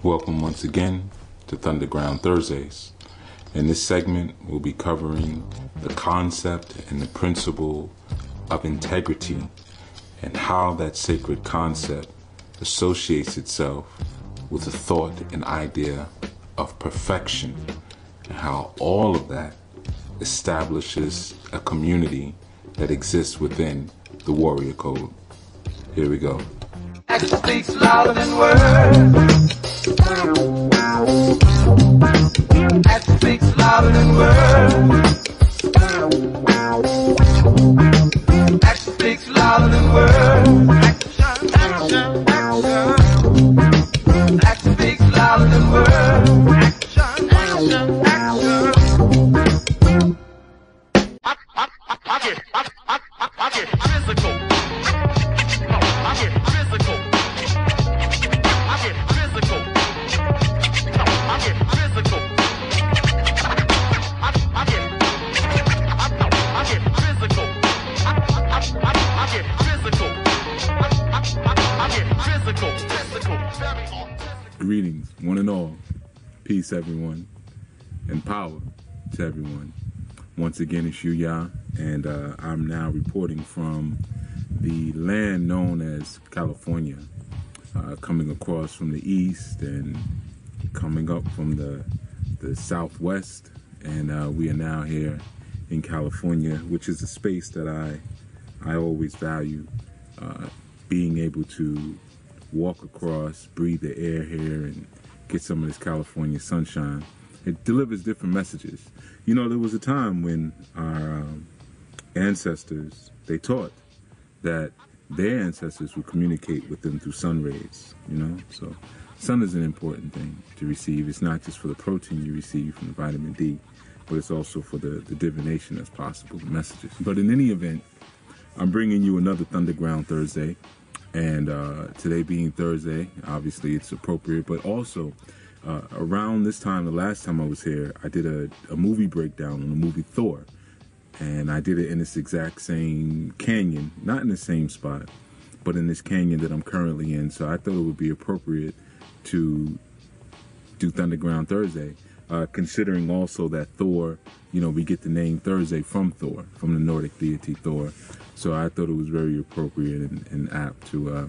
Welcome once again to Thunderground Thursdays. In this segment, we'll be covering the concept and the principle of integrity and how that sacred concept associates itself with the thought and idea of perfection, and how all of that establishes a community that exists within the Warrior Code. Here we go. Action speaks louder than words. Action speaks louder than words. Action speaks louder than words. Action, action, action. Action speaks louder than words. Action, action, action. I get physical. I get physical. I get physical. I get physical. I get physical. I get physical. I get physical. Greetings, one and all. Peace, everyone, and power to everyone. Once again, it's Yuya, and I'm now reporting from the land known as California, coming across from the east and coming up from the southwest, and we are now here in California, which is a space that I always value, being able to walk across, breathe the air here, and get some of this California sunshine. It delivers different messages. You know, there was a time when our ancestors, they taught that their ancestors would communicate with them through sun rays, you know? So sun is an important thing to receive. It's not just for the protein you receive from the vitamin D, but it's also for the divination that's possible, the messages. But in any event, I'm bringing you another Thunderground Thursday. And today being Thursday, obviously it's appropriate, but also around this time, the last time I was here, I did a movie breakdown on the movie Thor. And I did it in this exact same canyon, not in the same spot, but in this canyon that I'm currently in. So I thought it would be appropriate to do Thunderground Thursday, considering also that Thor, you know, we get the name Thursday from Thor, from the Nordic deity Thor. So I thought it was very appropriate and apt to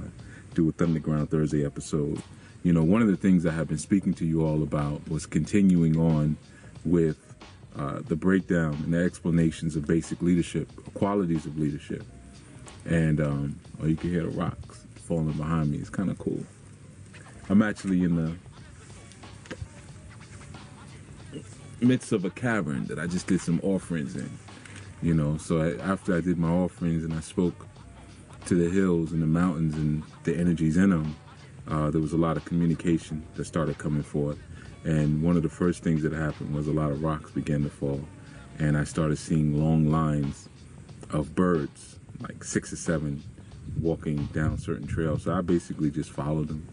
do a Thunderground Thursday episode. You know, one of the things I have been speaking to you all about was continuing on with the breakdown and the explanations of basic leadership, qualities of leadership. And, oh, you can hear the rocks falling behind me. It's kind of cool. I'm actually in the midst of a cavern that I just did some offerings in, you know. So after I did my offerings and I spoke to the hills and the mountains and the energies in them, there was a lot of communication that started coming forth. And one of the first things that happened was a lot of rocks began to fall. And I started seeing long lines of birds, like 6 or 7, walking down certain trails. So I basically just followed them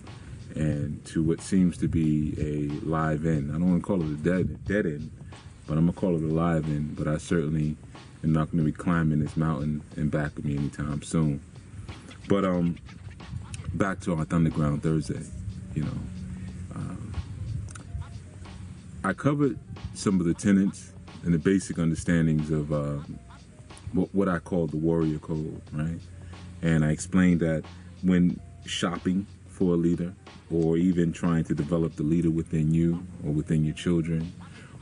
and to what seems to be a live end. I don't want to call it a dead end, but I'm going to call it a live end. But I certainly am not going to be climbing this mountain in back of me anytime soon. But back to our Thunderground Thursday, you know. I covered some of the tenets and the basic understandings of what I call the Warrior Code, right? And I explained that when shopping for a leader, or even trying to develop the leader within you or within your children,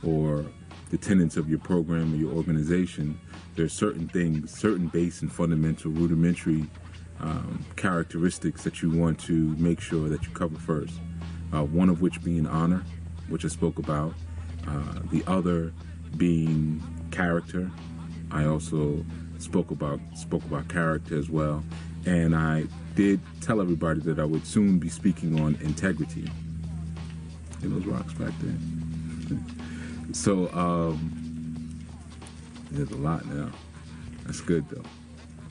or the tenets of your program or your organization, there's certain things, certain base and fundamental, rudimentary characteristics that you want to make sure that you cover first. One of which being honor, which I spoke about. The other being character. I also spoke about character as well. And I did tell everybody that I would soon be speaking on integrity. Get those rocks back there. So there's a lot now. That's good though.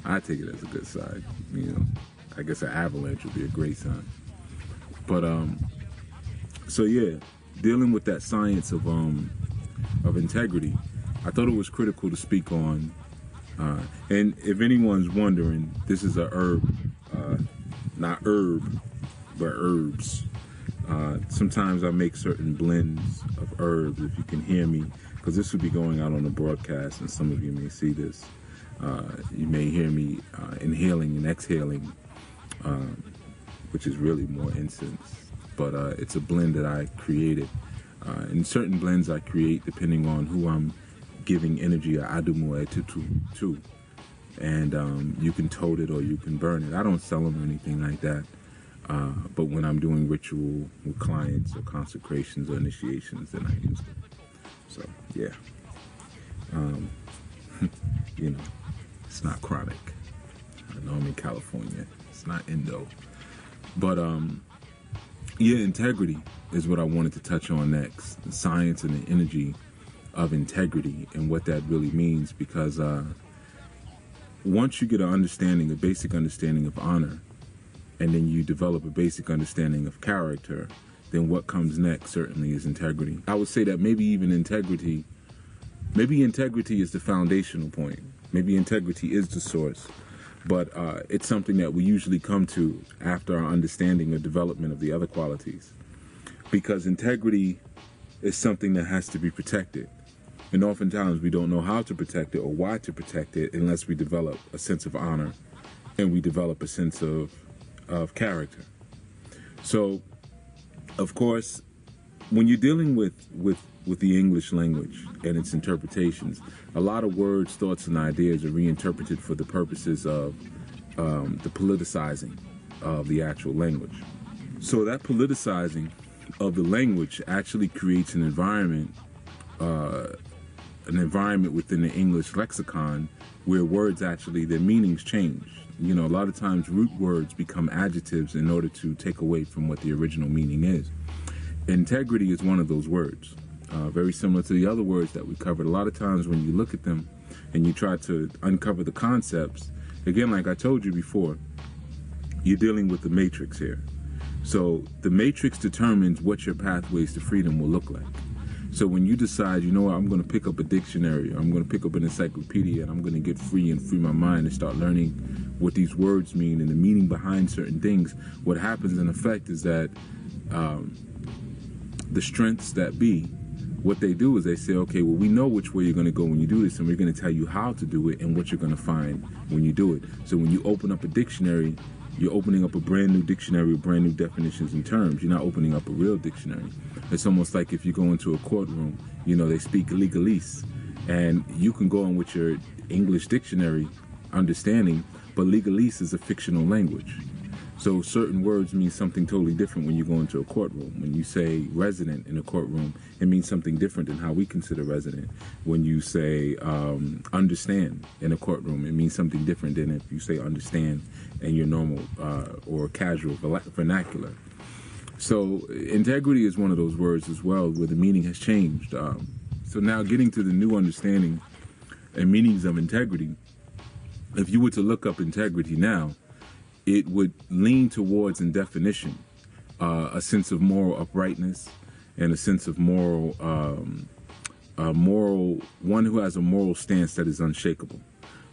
I take it as a good sign. You know, I guess an avalanche would be a great sign. But so yeah, dealing with that science of integrity, I thought it was critical to speak on. And if anyone's wondering, this is a herb, not herb, but herbs. Sometimes I make certain blends of herbs, if you can hear me, because this will be going out on the broadcast, and some of you may see this. You may hear me inhaling and exhaling, which is really more incense. But it's a blend that I created. And certain blends I create depending on who I'm giving energy or adumu to. And you can tote it or you can burn it. I don't sell them or anything like that. But when I'm doing ritual with clients or consecrations or initiations, then I use them. So, yeah. You know, it's not chronic. I know I'm in California. It's not Indo. But, yeah, integrity is what I wanted to touch on next. The science and the energy of integrity and what that really means. Because once you get an understanding, a basic understanding of honor, and then you develop a basic understanding of character, then what comes next certainly is integrity. I would say that maybe integrity is the foundational point. Maybe integrity is the source, but it's something that we usually come to after our understanding or development of the other qualities. Because integrity is something that has to be protected. And oftentimes we don't know how to protect it or why to protect it unless we develop a sense of honor and we develop a sense of character. So, of course, when you're dealing with the English language and its interpretations, a lot of words, thoughts, and ideas are reinterpreted for the purposes of the politicizing of the actual language. So that politicizing of the language actually creates an environment within the English lexicon where words actually, their meanings change. You know, a lot of times root words become adjectives in order to take away from what the original meaning is. Integrity is one of those words, very similar to the other words that we covered. A lot of times when you look at them and you try to uncover the concepts, again, like I told you before, you're dealing with the matrix here. So the matrix determines what your pathways to freedom will look like. So when you decide, you know what, I'm going to pick up a dictionary, or I'm going to pick up an encyclopedia, and I'm going to get free and free my mind and start learning what these words mean and the meaning behind certain things, what happens in effect is that the strengths that be, what they do is they say, okay, well, we know which way you're going to go when you do this, and we're going to tell you how to do it and what you're going to find when you do it. So when you open up a dictionary, you're opening up a brand new dictionary with brand new definitions and terms. You're not opening up a real dictionary. It's almost like if you go into a courtroom, you know, they speak legalese, and you can go on with your English dictionary understanding, but legalese is a fictional language. So certain words mean something totally different when you go into a courtroom. When you say resident in a courtroom, it means something different than how we consider resident. When you say understand in a courtroom, it means something different than if you say understand in your normal or casual vernacular. So integrity is one of those words as well where the meaning has changed. So now getting to the new understanding and meanings of integrity, if you were to look up integrity now, it would lean towards, in definition, a sense of moral uprightness and a sense of moral, one who has a moral stance that is unshakable.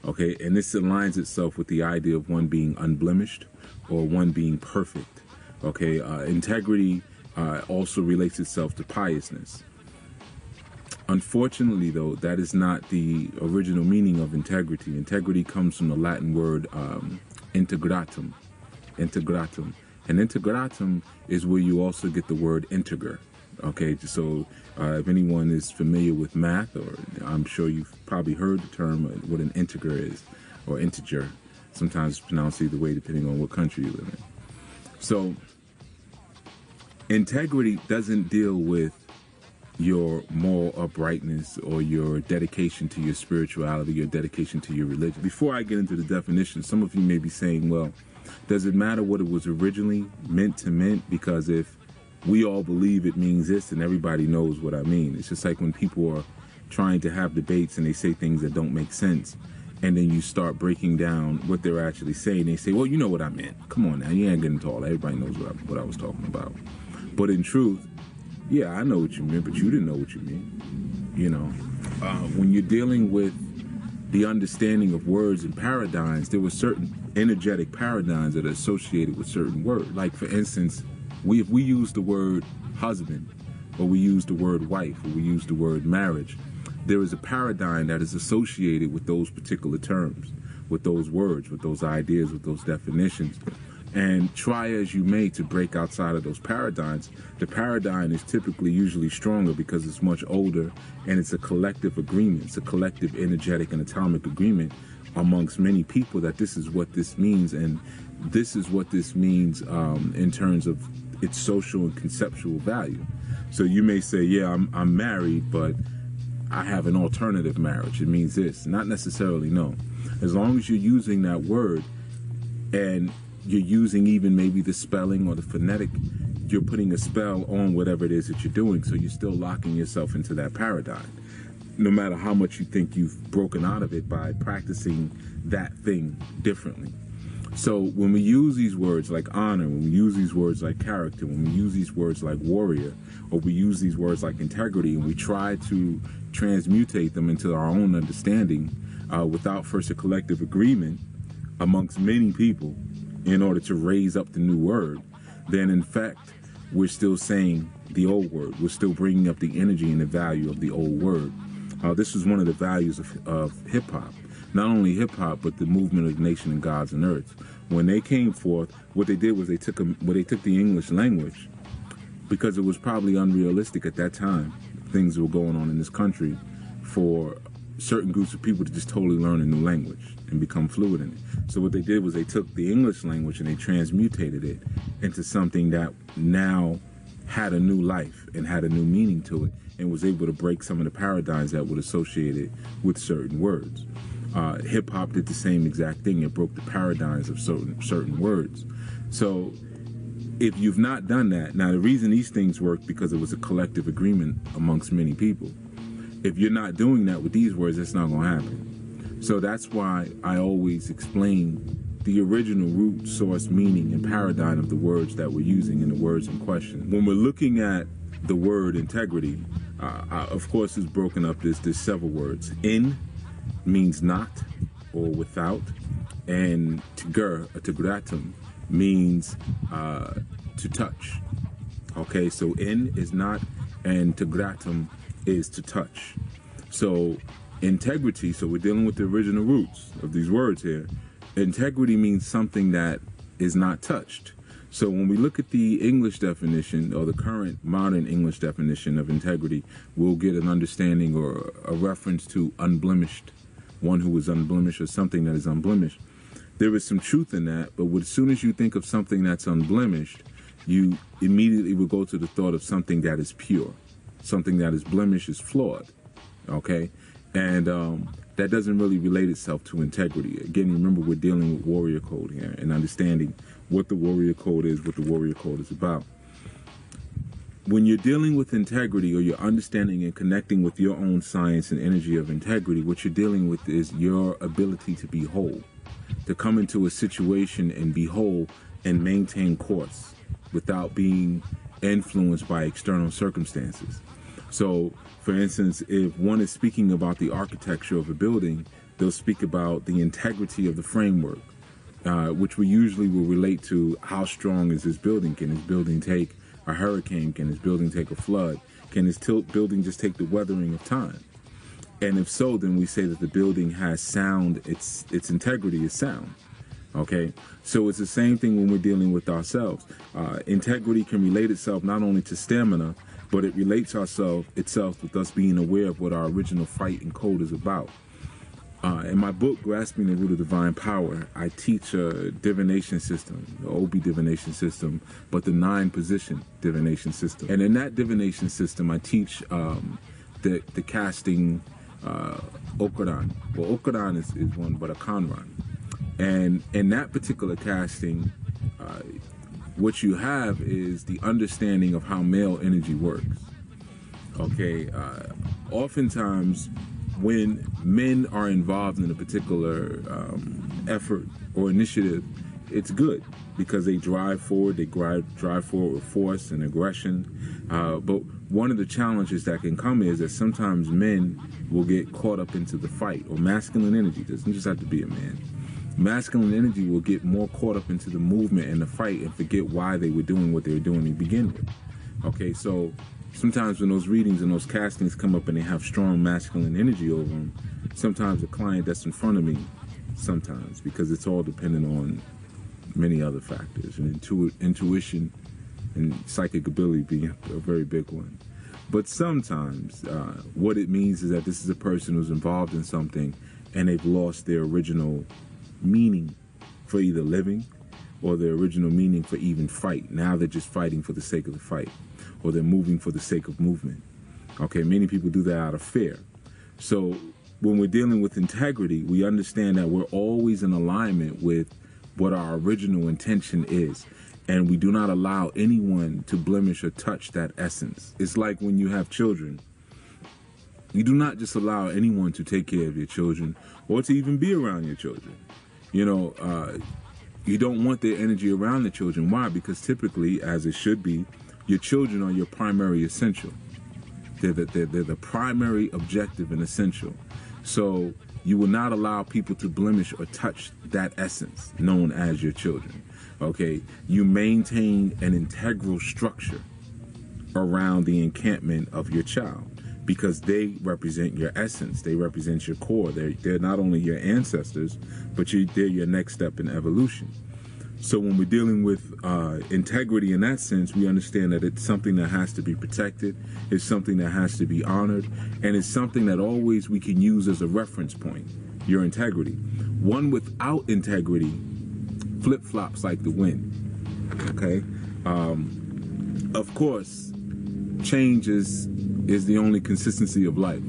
Okay, and this aligns itself with the idea of one being unblemished or one being perfect. Okay, integrity also relates itself to piousness. Unfortunately, though, that is not the original meaning of integrity. Integrity comes from the Latin word integratum. Integratum. And integratum is where you also get the word integer. Okay, so if anyone is familiar with math, or I'm sure you've probably heard the term what an integer is, or integer. Sometimes it's pronounced either way depending on what country you live in. So integrity doesn't deal with your moral uprightness or your dedication to your spirituality, your dedication to your religion. Before I get into the definition, some of you may be saying, well, does it matter what it was originally meant to mean? Because if we all believe it means this and everybody knows what I mean. It's just like when people are trying to have debates and they say things that don't make sense, and then you start breaking down what they're actually saying. They say, well, you know what I meant. Come on now, you ain't getting tall. Everybody knows what I was talking about. But in truth, yeah, I know what you meant, but you didn't know what you mean. You know, when you're dealing with the understanding of words and paradigms, there were certain energetic paradigms that are associated with certain words. Like, for instance, If we use the word husband, or we use the word wife, or we use the word marriage, there is a paradigm that is associated with those particular terms, with those words, with those ideas, with those definitions. And try as you may to break outside of those paradigms, the paradigm is typically usually stronger because it's much older, and it's a collective agreement. It's a collective energetic and atomic agreement amongst many people that this is what this means, and this is what this means in terms of its social and conceptual value. So you may say, yeah, I'm married, but I have an alternative marriage. It means this. Not necessarily, no. As long as you're using that word, and you're using even maybe the spelling or the phonetic, you're putting a spell on whatever it is that you're doing, so you're still locking yourself into that paradigm, no matter how much you think you've broken out of it by practicing that thing differently. So when we use these words like honor, when we use these words like character, when we use these words like warrior, or we use these words like integrity, and we try to transmutate them into our own understanding without first a collective agreement amongst many people in order to raise up the new word, then in fact we're still saying the old word. We're still bringing up the energy and the value of the old word. This was one of the values of hip-hop. Not only hip-hop, but the movement of nation and gods and earth. When they came forth, what they did was they took the English language, because it was probably unrealistic at that time, things that were going on in this country, for certain groups of people to just totally learn a new language and become fluid in it. So what they did was they took the English language and they transmutated it into something that now had a new life and had a new meaning to it, and was able to break some of the paradigms that were associated with certain words. Hip-hop did the same exact thing. It broke the paradigms of certain words. So if you've not done that, now the reason these things work, because it was a collective agreement amongst many people. If you're not doing that with these words, it's not going to happen. So that's why I always explain the original root, source, meaning, and paradigm of the words that we're using in the words in question. When we're looking at the word integrity, of course it's broken up. There's several words. In means not or without, and tegratum means to touch. Okay, so in is not, and tegratum is to touch. So integrity, so we're dealing with the original roots of these words here. Integrity means something that is not touched. So when we look at the English definition, or the current modern English definition of integrity, we'll get an understanding or a reference to unblemished, one who is unblemished, or something that is unblemished. There is some truth in that, but as soon as you think of something that's unblemished, you immediately will go to the thought of something that is pure. Something that is blemished is flawed, okay? And that doesn't really relate itself to integrity. Again, remember, we're dealing with warrior code here and understanding what the warrior code is, what the warrior code is about. When you're dealing with integrity, or you're understanding and connecting with your own science and energy of integrity, what you're dealing with is your ability to be whole, to come into a situation and be whole and maintain course without being influenced by external circumstances. So, for instance, if one is speaking about the architecture of a building, they'll speak about the integrity of the framework, which we usually will relate to how strong is this building. Can this building take a hurricane? Can this building take a flood? Can this building just take the weathering of time? And if so, then we say that the building has sound, its integrity is sound. Okay, so it's the same thing when we're dealing with ourselves. Integrity can relate itself not only to stamina, but it relates itself with us being aware of what our original fight and code is about. In my book, Grasping the Root of Divine Power, I teach a divination system, the OB divination system, but the 9-position divination system. And in that divination system, I teach the casting Okaran. Well, Okaran is one, but a Kanran. And in that particular casting, what you have is the understanding of how male energy works. Okay, oftentimes when men are involved in a particular effort or initiative, it's good because they drive forward, drive forward with force and aggression. But one of the challenges that can come is that sometimes men will get caught up into the fight, or masculine energy. It doesn't just have to be a man. Masculine energy will get more caught up into the movement and the fight and forget why they were doing what they were doing to begin with. Okay, so sometimes when those readings and those castings come up and they have strong masculine energy over them, sometimes the client that's in front of me, sometimes, because it's all dependent on many other factors, and intuition and psychic ability being a very big one. But sometimes what it means is that this is a person who's involved in something and they've lost their original meaning for either living or their original meaning for even fight. Now they're just fighting for the sake of the fight, or they're moving for the sake of movement. Okay, many people do that out of fear. So when we're dealing with integrity, we understand that we're always in alignment with what our original intention is. And we do not allow anyone to blemish or touch that essence. It's like when you have children. You do not just allow anyone to take care of your children or to even be around your children. You know, you don't want their energy around the children. Why? Because typically, as it should be, your children are your primary essential. They're the primary objective and essential. So you will not allow people to blemish or touch that essence known as your children. Okay, you maintain an integral structure around the encampment of your child because they represent your essence. They represent your core. They're not only your ancestors, but they're your next step in evolution. So when we're dealing with integrity in that sense, we understand that it's something that has to be protected, it's something that has to be honored, and it's something that always we can use as a reference point, your integrity. One without integrity flip-flops like the wind, okay? Of course, change is the only consistency of life.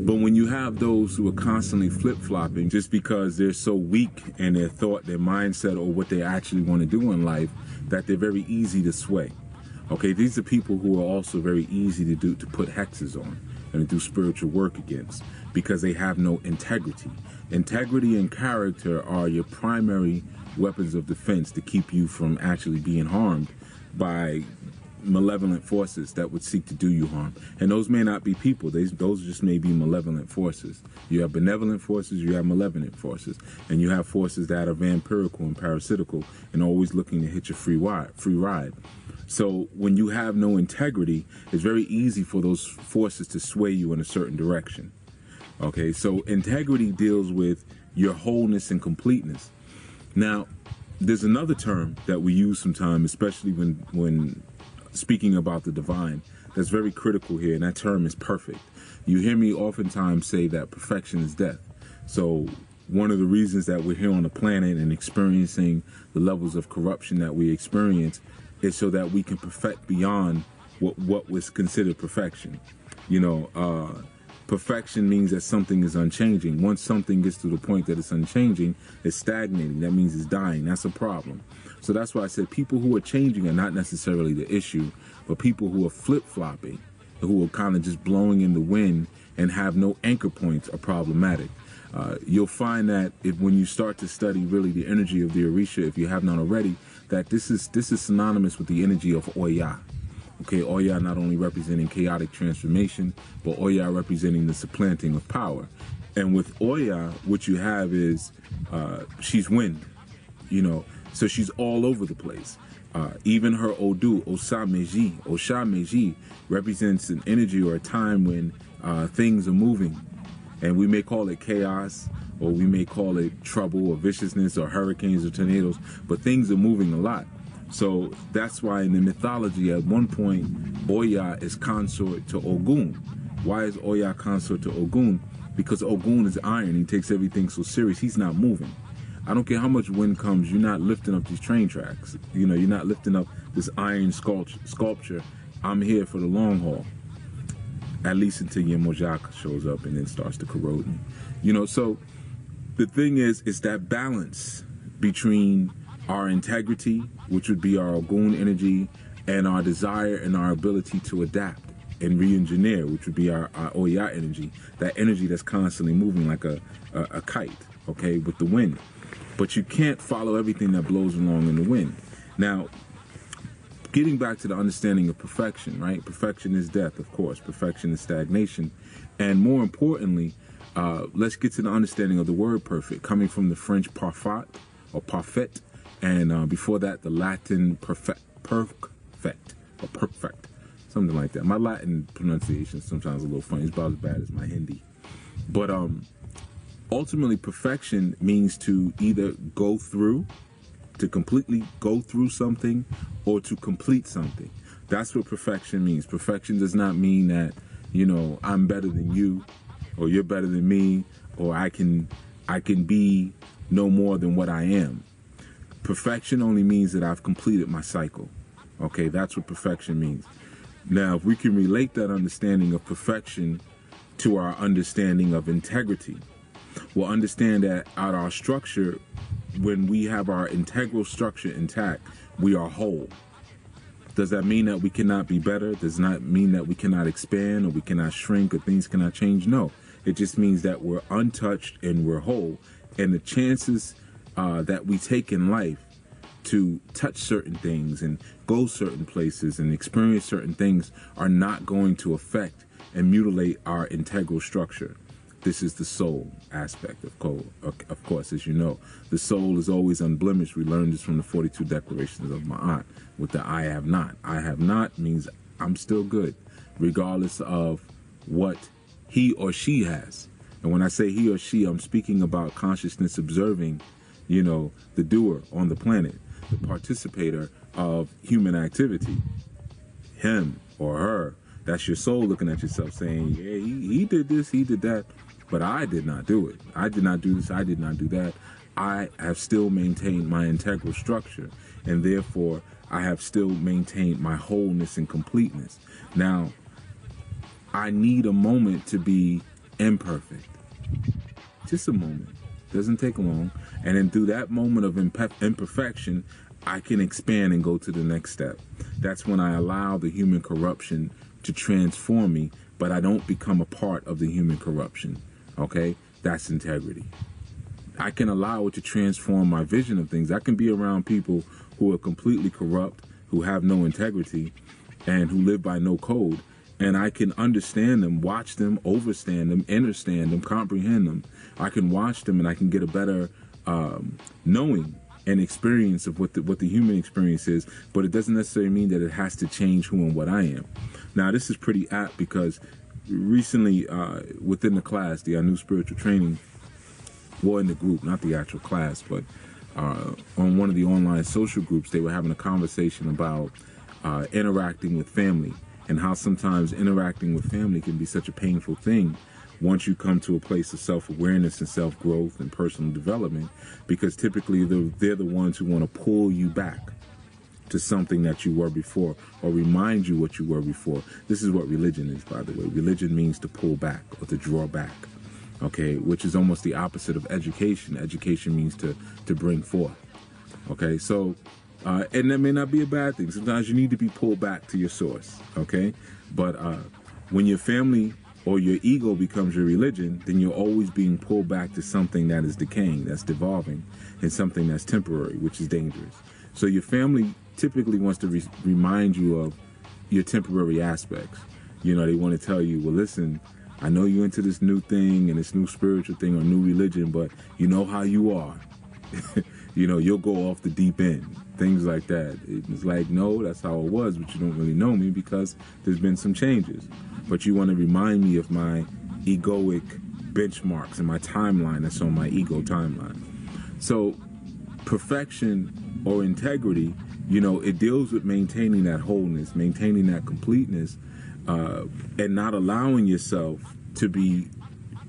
But when you have those who are constantly flip-flopping just because they're so weak in their thought, their mindset, or what they actually want to do in life, that they're very easy to sway. Okay, these are people who are also very easy to put hexes on and to do spiritual work against because they have no integrity. Integrity and character are your primary weapons of defense to keep you from actually being harmed by malevolent forces that would seek to do you harm. And those may not be people. Those just may be malevolent forces. You have benevolent forces, you have malevolent forces, and you have forces that are vampirical and parasitical and always looking to hit your free ride. So when you have no integrity, it's very easy for those forces to sway you in a certain direction. Okay, so integrity deals with your wholeness and completeness. Now, there's another term that we use sometimes, especially when speaking about the divine, that's very critical here, and that term is perfect. You hear me oftentimes say that perfection is death. So one of the reasons that we're here on the planet and experiencing the levels of corruption that we experience is so that we can perfect beyond what was considered perfection. You know, perfection means that something is unchanging. Once something gets to the point that it's unchanging, it's stagnating. That means it's dying. That's a problem. So that's why I said people who are changing are not necessarily the issue, but people who are flip-flopping, who are kind of just blowing in the wind and have no anchor points are problematic. You'll find that when you start to study really the energy of the Orisha, if you have not already, that this is synonymous with the energy of Oya. Okay, Oya not only representing chaotic transformation, but Oya representing the supplanting of power. And with Oya, what you have is she's wind, you know, so she's all over the place. Even her Odu, Osha Meji, represents an energy or a time when things are moving. And we may call it chaos, or we may call it trouble or viciousness or hurricanes or tornadoes, but things are moving a lot. So that's why in the mythology at one point, Oya is consort to Ogun. Why is Oya consort to Ogun? Because Ogun is iron. He takes everything so serious. He's not moving. I don't care how much wind comes, you're not lifting up these train tracks. You know, you're not lifting up this iron sculpture. I'm here for the long haul. At least until your Mojaka shows up and then starts to corrode me. You know, so the thing is that balance between our integrity, which would be our Ogun energy, and our desire and our ability to adapt and re-engineer, which would be our Oya energy, that energy that's constantly moving like a kite, okay, with the wind. But you can't follow everything that blows along in the wind. Now, getting back to the understanding of perfection, right? Perfection is death, of course. Perfection is stagnation. And more importantly, let's get to the understanding of the word perfect, coming from the French parfait or parfait, and before that, the Latin perfect, something like that. My Latin pronunciation is sometimes a little funny. It's about as bad as my Hindi. But ultimately, perfection means to either go through, to completely go through something, or to complete something. That's what perfection means. Perfection does not mean that, you know, I'm better than you, or you're better than me, or I can be no more than what I am. Perfection only means that I've completed my cycle. Okay, that's what perfection means. Now, if we can relate that understanding of perfection to our understanding of integrity, we'll understand that at our structure, when we have our integral structure intact, we are whole. Does that mean that we cannot be better? Does not mean that we cannot expand or we cannot shrink or things cannot change? No. It just means that we're untouched and we're whole. And the chances that we take in life to touch certain things and go certain places and experience certain things are not going to affect and mutilate our integral structure. This is the soul aspect of course, as you know. The soul is always unblemished. We learned this from the 42 declarations of Ma'at with the I have not. I have not means I'm still good, regardless of what he or she has. And when I say he or she, I'm speaking about consciousness observing, you know, the doer on the planet, the participator of human activity, him or her. That's your soul looking at yourself saying, yeah, he did this, he did that, but I did not do it. I did not do this, I did not do that. I have still maintained my integral structure, and therefore I have still maintained my wholeness and completeness. Now, I need a moment to be imperfect. Just a moment. Doesn't take long. And then through that moment of imperfection, I can expand and go to the next step. That's when I allow the human corruption to transform me, but I don't become a part of the human corruption. Okay? That's integrity. I can allow it to transform my vision of things. I can be around people who are completely corrupt, who have no integrity, and who live by no code. And I can understand them, watch them, overstand them, understand them, comprehend them. I can watch them and I can get a better knowing and experience of what the human experience is, but it doesn't necessarily mean that it has to change who and what I am. Now, this is pretty apt because recently within the class, the ANU spiritual training, well, in the group, not the actual class, but on one of the online social groups, they were having a conversation about interacting with family, and how sometimes interacting with family can be such a painful thing once you come to a place of self-awareness and self-growth and personal development, because typically they're the ones who want to pull you back to something that you were before, or remind you what you were before. This is what religion is, by the way. Religion means to pull back or to draw back, okay, which is almost the opposite of education. Education means to bring forth, okay? So, and that may not be a bad thing. Sometimes you need to be pulled back to your source, okay? But when your family or your ego becomes your religion, then you're always being pulled back to something that is decaying, that's devolving, and something that's temporary, which is dangerous. So your family typically wants to remind you of your temporary aspects. You know, they want to tell you, well, listen, I know you're into this new thing and this new spiritual thing or new religion, but you know how you are. You know, you'll go off the deep end. Things like that. It's like, no, that's how it was, but you don't really know me because there's been some changes. But you want to remind me of my egoic benchmarks and my timeline that's on my ego timeline. So perfection or integrity, you know, it deals with maintaining that wholeness, maintaining that completeness, and not allowing yourself to be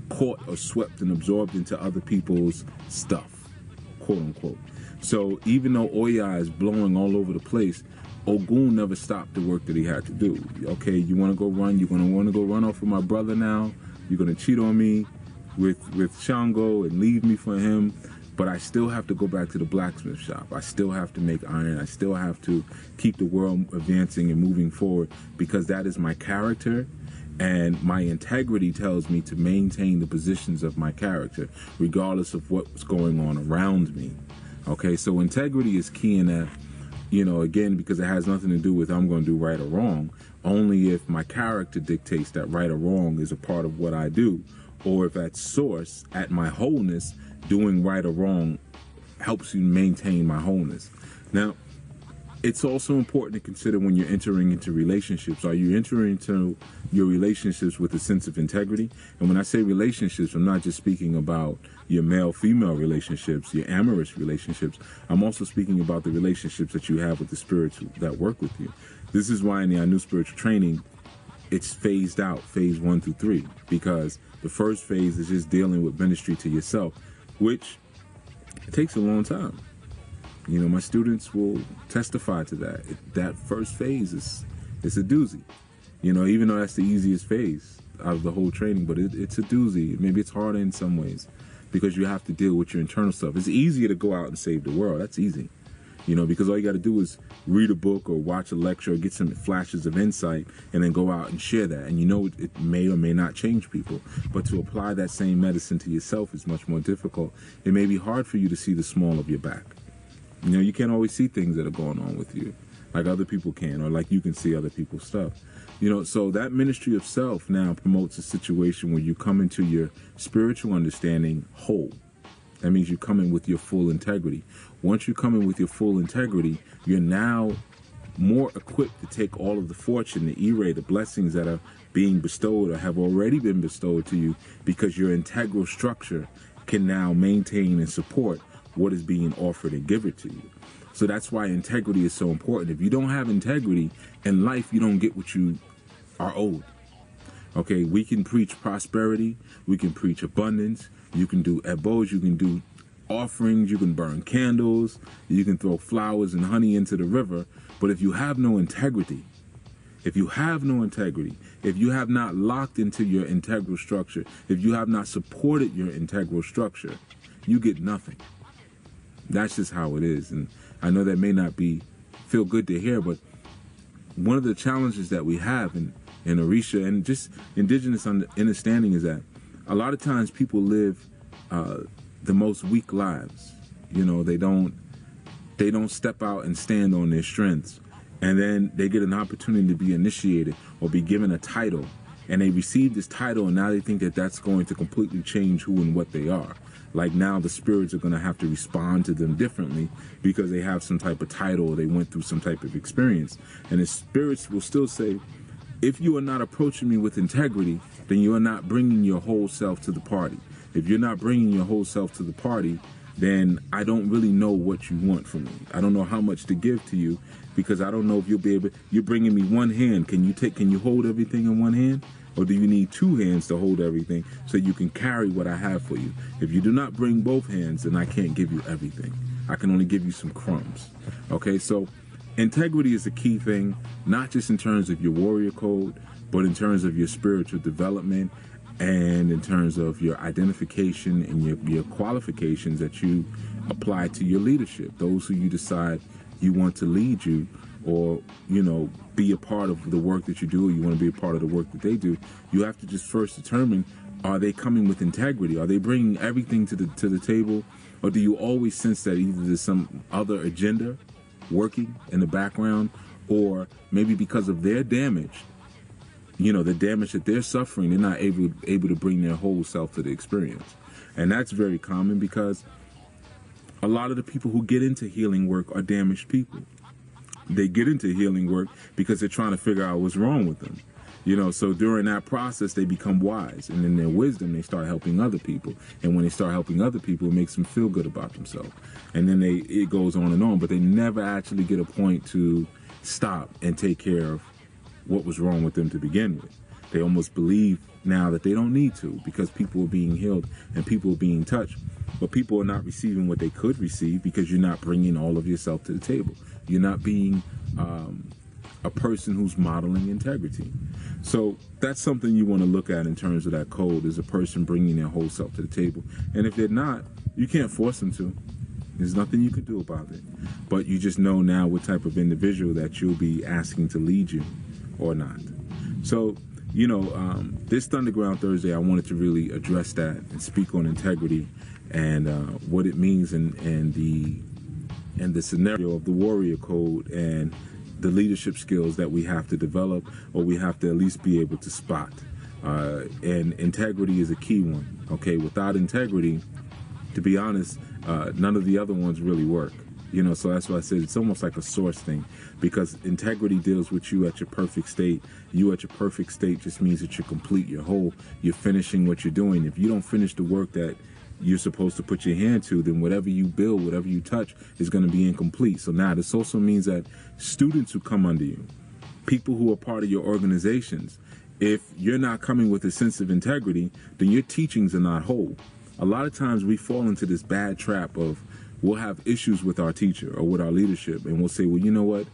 caught or swept and absorbed into other people's stuff, quote unquote. So even though Oya is blowing all over the place, Ogun never stopped the work that he had to do. Okay, you want to go run? You're going to want to go run off with my brother now? You're going to cheat on me with Shango and leave me for him? But I still have to go back to the blacksmith shop. I still have to make iron. I still have to keep the world advancing and moving forward, because that is my character, and my integrity tells me to maintain the positions of my character regardless of what's going on around me. Okay, so integrity is key in that, you know, again, because it has nothing to do with I'm going to do right or wrong, only if my character dictates that right or wrong is a part of what I do, or if at source, at my wholeness, doing right or wrong helps you maintain my wholeness. Now, it's also important to consider when you're entering into relationships. Are you entering into your relationships with a sense of integrity? And when I say relationships, I'm not just speaking about your male-female relationships, your amorous relationships. I'm also speaking about the relationships that you have with the spirits that work with you. This is why in the ANU spiritual training, it's phased out, phase 1 through 3, because the first phase is just dealing with ministry to yourself, which takes a long time. You know, my students will testify to that. That first phase it's a doozy. You know, even though that's the easiest phase out of the whole training, but it's a doozy. Maybe it's harder in some ways because you have to deal with your internal stuff. It's easier to go out and save the world. That's easy. You know, because all you got to do is read a book or watch a lecture or get some flashes of insight and then go out and share that. And you know, it may or may not change people. But to apply that same medicine to yourself is much more difficult. It may be hard for you to see the small of your back. You know, you can't always see things that are going on with you like other people can, or like you can see other people's stuff. You know, so that ministry of self now promotes a situation where you come into your spiritual understanding whole. That means you come in with your full integrity. Once you come in with your full integrity, you're now more equipped to take all of the fortune, the ire, the blessings that are being bestowed or have already been bestowed to you, because your integral structure can now maintain and support what is being offered and given to you. So that's why integrity is so important. If you don't have integrity in life, you don't get what you are owed. Okay, we can preach prosperity, we can preach abundance, you can do ebos, you can do offerings, you can burn candles, you can throw flowers and honey into the river, but if you have no integrity, if you have not locked into your integral structure, if you have not supported your integral structure, you get nothing. That's just how it is. And I know that may not feel good to hear, but one of the challenges that we have in Orisha and just indigenous understanding is that a lot of times people live the most weak lives. You know, they don't step out and stand on their strengths, and then they get an opportunity to be initiated or be given a title, and they receive this title, and now they think that that's going to completely change who and what they are. Like now the spirits are going to have to respond to them differently because they have some type of title or they went through some type of experience. And the spirits will still say, if you are not approaching me with integrity, then you are not bringing your whole self to the party. If you're not bringing your whole self to the party, then I don't really know what you want from me. I don't know how much to give to you, because I don't know if you'll be able, you're bringing me one hand. Can you hold everything in one hand? Or do you need two hands to hold everything so you can carry what I have for you? If you do not bring both hands, then I can't give you everything. I can only give you some crumbs. Okay, so integrity is a key thing, not just in terms of your warrior code, but in terms of your spiritual development and in terms of your identification and your qualifications that you apply to your leadership. Those who you decide you want to lead you, or, you know, be a part of the work that you do, or you want to be a part of the work that they do, you have to just first determine, are they coming with integrity? Are they bringing everything to the table? Or do you always sense that either there's some other agenda working in the background, or maybe because of their damage, you know, the damage that they're suffering, they're not able to bring their whole self to the experience. And that's very common, because a lot of the people who get into healing work are damaged people. They get into healing work because they're trying to figure out what's wrong with them. You know, so during that process, they become wise. And in their wisdom, they start helping other people. And when they start helping other people, it makes them feel good about themselves. And then it goes on and on. But they never actually get a point to stop and take care of what was wrong with them to begin with. They almost believe now that they don't need to, because people are being healed and people are being touched. But people are not receiving what they could receive because you're not bringing all of yourself to the table. You're not being a person who's modeling integrity. So that's something you want to look at in terms of that code, is a person bringing their whole self to the table. And if they're not, you can't force them to. There's nothing you can do about it. But you just know now what type of individual that you'll be asking to lead you or not. So, you know, this Thunderground Thursday, I wanted to really address that and speak on integrity and what it means and the scenario of the warrior code and the leadership skills that we have to develop, or we have to at least be able to spot. And integrity is a key one. Okay, without integrity, to be honest, none of the other ones really work. You know, so that's why I said it's almost like a source thing, because integrity deals with you at your perfect state. You at your perfect state just means that you're complete, you're whole, you're finishing what you're doing. If you don't finish the work that you're supposed to put your hand to, then whatever you build, whatever you touch is going to be incomplete. So now this also means that students who come under you, people who are part of your organizations, if you're not coming with a sense of integrity, then your teachings are not whole. A lot of times we fall into this bad trap of we'll have issues with our teacher or with our leadership, and we'll say, well, you know what?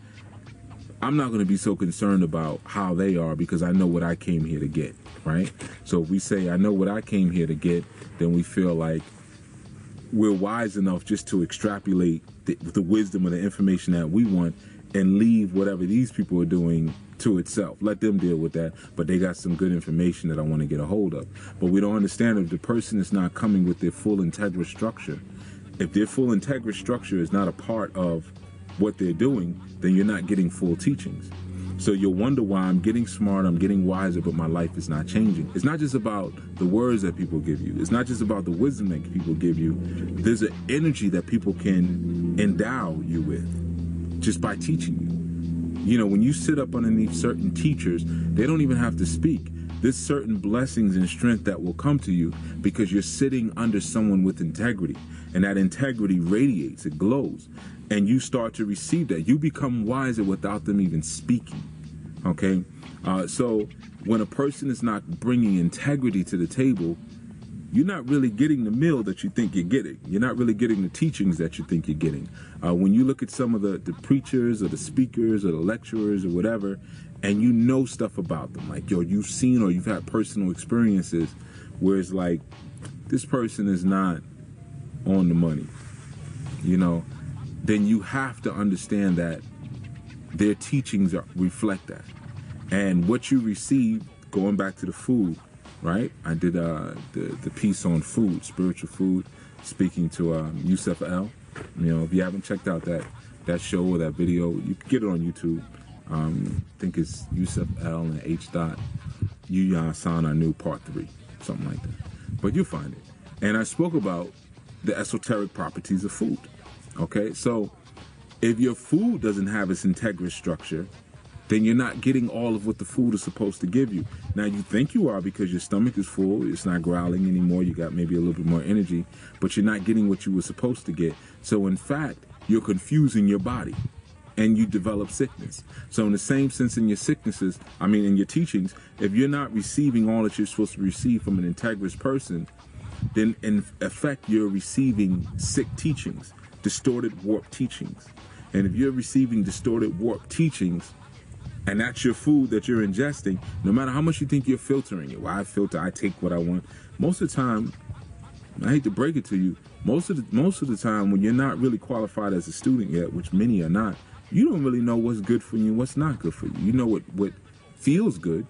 I'm not going to be so concerned about how they are because I know what I came here to get, right? So if we say, I know what I came here to get, then we feel like we're wise enough just to extrapolate the wisdom or the information that we want and leave whatever these people are doing to itself. Let them deal with that, but they got some good information that I want to get a hold of. But we don't understand if the person is not coming with their full integrous structure. If their full integrous structure is not a part of what they're doing, then you're not getting full teachings. So you'll wonder why I'm getting smart, I'm getting wiser, but my life is not changing. It's not just about the words that people give you. It's not just about the wisdom that people give you. There's an energy that people can endow you with just by teaching you. You know, when you sit up underneath certain teachers, they don't even have to speak. There's certain blessings and strength that will come to you because you're sitting under someone with integrity. And that integrity radiates, it glows. And you start to receive that. You become wiser without them even speaking. Okay? So when a person is not bringing integrity to the table, you're not really getting the meal that you think you're getting. You're not really getting the teachings that you think you're getting. When you look at some of the preachers or the speakers or the lecturers or whatever, and you know stuff about them, like, yo, you've seen or you've had personal experiences where it's like, this person is not on the money, you know, then you have to understand that their teachings reflect that. And what you receive, going back to the food, right? I did the piece on food, spiritual food, speaking to Yusuf L. You know, if you haven't checked out that show or that video, you can get it on YouTube. I think it's Yusuf L and H. Yuya Assaan-ANU Part 3, something like that. But you'll find it. And I spoke about the esoteric properties of food. Okay, so if your food doesn't have its integrous structure, then you're not getting all of what the food is supposed to give you. Now, you think you are because your stomach is full, it's not growling anymore, you got maybe a little bit more energy, but you're not getting what you were supposed to get. So in fact, you're confusing your body and you develop sickness. So in the same sense, in your sicknesses, in your teachings, if you're not receiving all that you're supposed to receive from an integrous person, then in effect, you're receiving sick teachings, distorted, warped teachings. And if you're receiving distorted, warped teachings, and that's your food that you're ingesting, no matter how much you think you're filtering it, well, I filter, I take what I want. Most of the time, I hate to break it to you, most of the time when you're not really qualified as a student yet, which many are not, you don't really know what's good for you and what's not good for you. You know what feels good,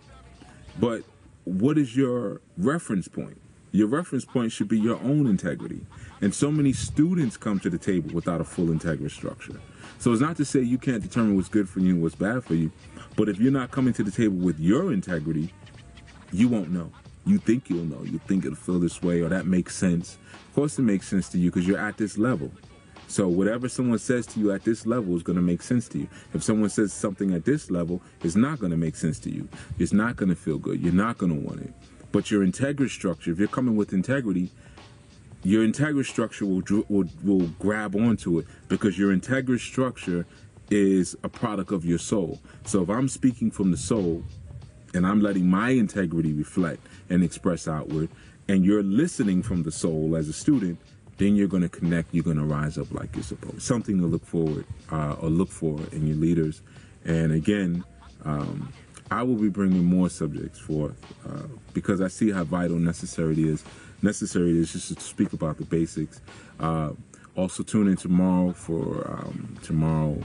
but what is your reference point? Your reference point should be your own integrity. And so many students come to the table without a full integrous structure. So it's not to say you can't determine what's good for you and what's bad for you, but if you're not coming to the table with your integrity, you won't know. You think you'll know. You think it'll feel this way or that makes sense. Of course it makes sense to you because you're at this level. So whatever someone says to you at this level is going to make sense to you. If someone says something at this level, it's not going to make sense to you. It's not going to feel good. You're not going to want it. But your integrous structure, if you're coming with integrity, your integrous structure will grab onto it because your integrous structure is a product of your soul. So if I'm speaking from the soul and I'm letting my integrity reflect and express outward, and you're listening from the soul as a student, then you're going to connect, you're going to rise up like you're supposed. Something to look forward or look for in your leaders. And again, I will be bringing more subjects forth because I see how vital necessary it is just to speak about the basics. Also tune in tomorrow for tomorrow.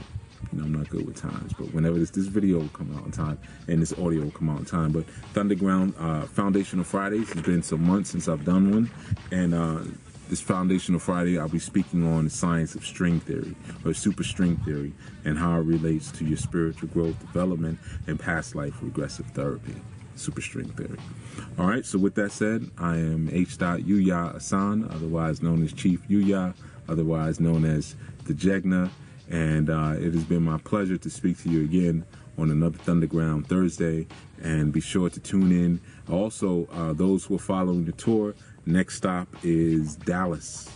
You know, I'm not good with times, but whenever this video will come out on time and this audio will come out on time. But Thunderground Foundational Fridays, it's been some months since I've done one, and this Foundational Friday, I'll be speaking on the science of string theory or super string theory and how it relates to your spiritual growth, development, and past life regressive therapy. superstring theory. All right, so with that said, I am Yuya Assaan, otherwise known as Chief Yuya, otherwise known as the Jegna, and it has been my pleasure to speak to you again on another Thunderground Thursday, and be sure to tune in. Also, those who are following the tour, next stop is Dallas,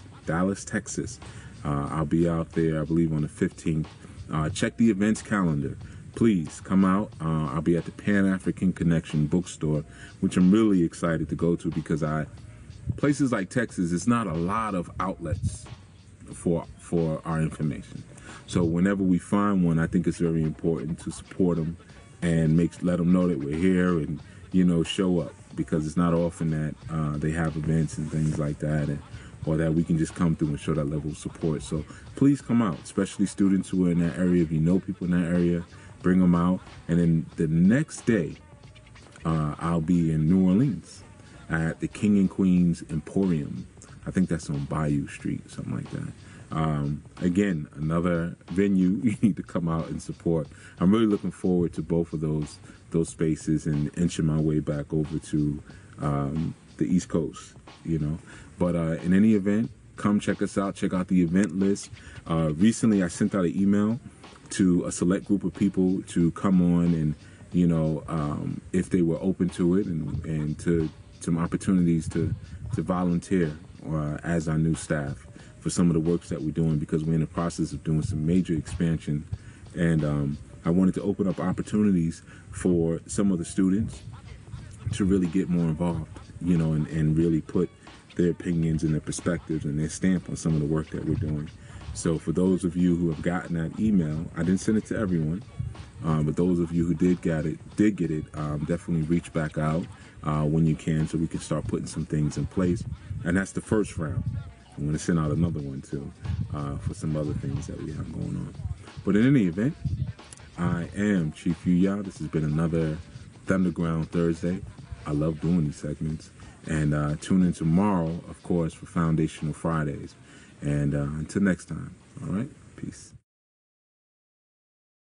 Texas. I'll be out there, I believe, on the 15th. Check the events calendar. Please come out. I'll be at the Pan-African Connection bookstore, which I'm really excited to go to because places like Texas, it's not a lot of outlets for our information. So whenever we find one, I think it's very important to support them and let them know that we're here and, show up, because it's not often that they have events and things like that, or that we can just come through and show that level of support. So please come out, especially students who are in that area. If you know people in that area, bring them out. And then the next day, I'll be in New Orleans at the King and Queen's Emporium. I think that's on Bayou Street, something like that. Again, another venue you need to come out and support. I'm really looking forward to both of those spaces and inching my way back over to the East Coast, But in any event, come check us out. Check out the event list. Recently, I sent out an email to a select group of people to come on and, if they were open to it, and to some opportunities to volunteer as our new staff for some of the works that we're doing, because we're in the process of doing some major expansion. And I wanted to open up opportunities for some of the students to really get more involved, and really put their opinions and their perspectives and their stamp on some of the work that we're doing. So for those of you who have gotten that email, I didn't send it to everyone, but those of you who did get it, definitely reach back out when you can, so we can start putting some things in place. And that's the first round. I'm going to send out another one too for some other things that we have going on. But in any event, I am Chief Yuya. This has been another Thunderground Thursday. I love doing these segments. And tune in tomorrow, of course, for Foundational Fridays. And until next time, all right? Peace.